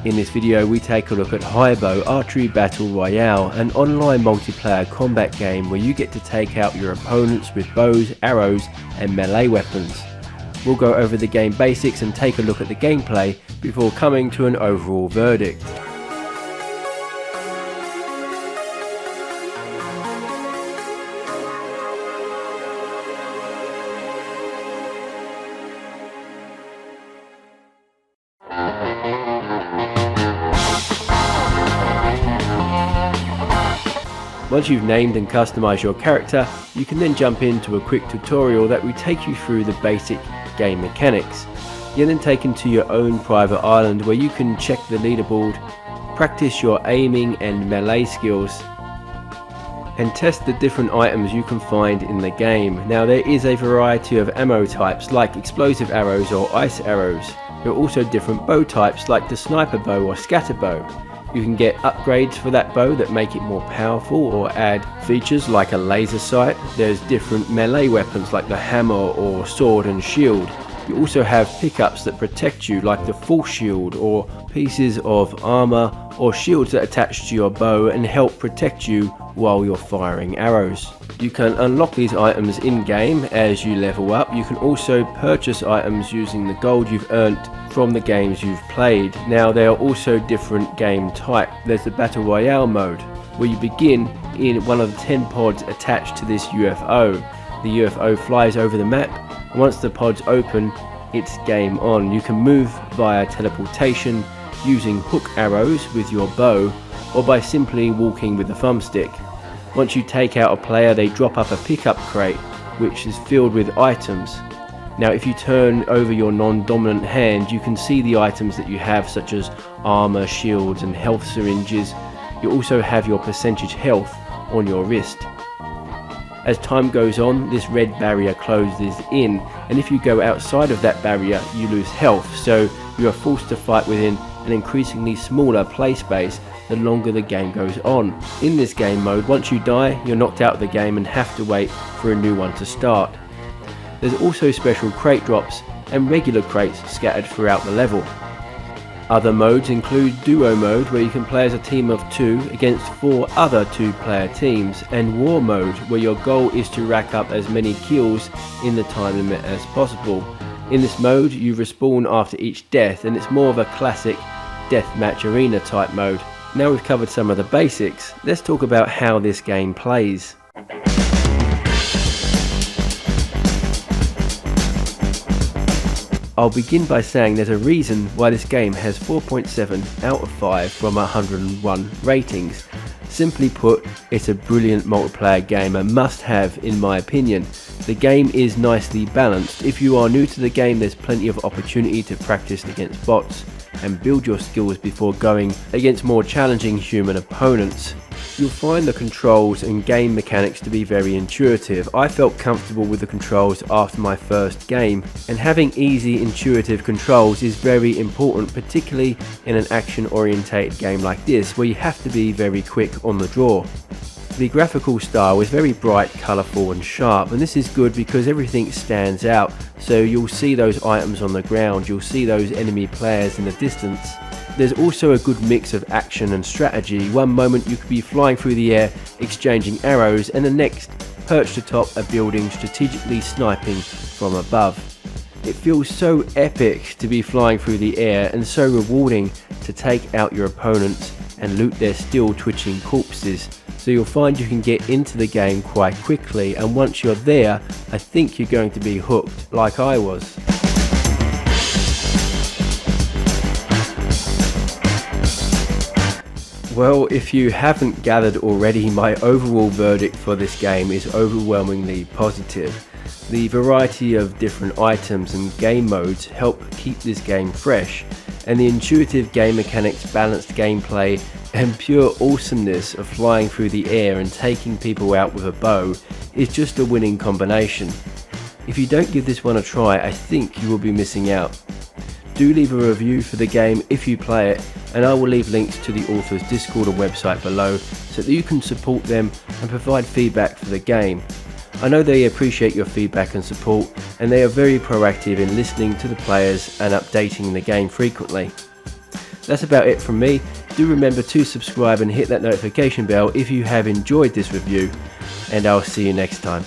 In this video we take a look at Hibow Archery Battle Royale, an online multiplayer combat game where you get to take out your opponents with bows, arrows and melee weapons. We'll go over the game basics and take a look at the gameplay before coming to an overall verdict. Once you've named and customized your character, you can then jump into a quick tutorial that will take you through the basic game mechanics. You're then taken to your own private island where you can check the leaderboard, practice your aiming and melee skills, and test the different items you can find in the game. Now there is a variety of ammo types like explosive arrows or ice arrows. There are also different bow types like the sniper bow or scatter bow. You can get upgrades for that bow that make it more powerful or add features like a laser sight. There's different melee weapons like the hammer or sword and shield. You also have pickups that protect you like the full shield or pieces of armor or shields that attach to your bow and help protect you while you're firing arrows. You can unlock these items in game as you level up. You can also purchase items using the gold you've earned from the games you've played. Now there are also different game types. There's the Battle Royale mode where you begin in one of the 10 pods attached to this UFO. The UFO flies over the map, and once the pods open, it's game on. You can move via teleportation using hook arrows with your bow or by simply walking with the thumbstick. Once you take out a player, they drop up a pickup crate which is filled with items. Now if you turn over your non-dominant hand, you can see the items that you have, such as armor, shields and health syringes. You also have your percentage health on your wrist. As time goes on, this red barrier closes in, and if you go outside of that barrier you lose health, so you are forced to fight within an increasingly smaller play space the longer the game goes on. In this game mode, once you die, you're knocked out of the game and have to wait for a new one to start. There's also special crate drops and regular crates scattered throughout the level. Other modes include duo mode, where you can play as a team of 2 against 4 other 2-player teams, and war mode, where your goal is to rack up as many kills in the time limit as possible. In this mode you respawn after each death, and it's more of a classic deathmatch arena type mode. Now we've covered some of the basics, let's talk about how this game plays. I'll begin by saying there's a reason why this game has 4.7 out of 5 from 101 ratings. Simply put, it's a brilliant multiplayer game, a must-have in my opinion. The game is nicely balanced. If you are new to the game, there's plenty of opportunity to practice against bots and build your skills before going against more challenging human opponents. You'll find the controls and game mechanics to be very intuitive. I felt comfortable with the controls after my first game, and having easy, intuitive controls is very important, particularly in an action-orientated game like this where you have to be very quick on the draw. The graphical style is very bright, colourful and sharp, and this is good because everything stands out, so you'll see those items on the ground, you'll see those enemy players in the distance. There's also a good mix of action and strategy. One moment you could be flying through the air exchanging arrows, and the next perched atop a building strategically sniping from above. It feels so epic to be flying through the air, and so rewarding to take out your opponents and loot their still twitching corpses. So you'll find you can get into the game quite quickly, and once you're there, I think you're going to be hooked like I was. Well, if you haven't gathered already, my overall verdict for this game is overwhelmingly positive. The variety of different items and game modes help keep this game fresh, and the intuitive game mechanics, balanced gameplay, and pure awesomeness of flying through the air and taking people out with a bow is just a winning combination. If you don't give this one a try, I think you will be missing out. Do leave a review for the game if you play it, and I will leave links to the author's Discord or website below so that you can support them and provide feedback for the game. I know they appreciate your feedback and support, and they are very proactive in listening to the players and updating the game frequently. That's about it from me. Do remember to subscribe and hit that notification bell if you have enjoyed this review, and I'll see you next time.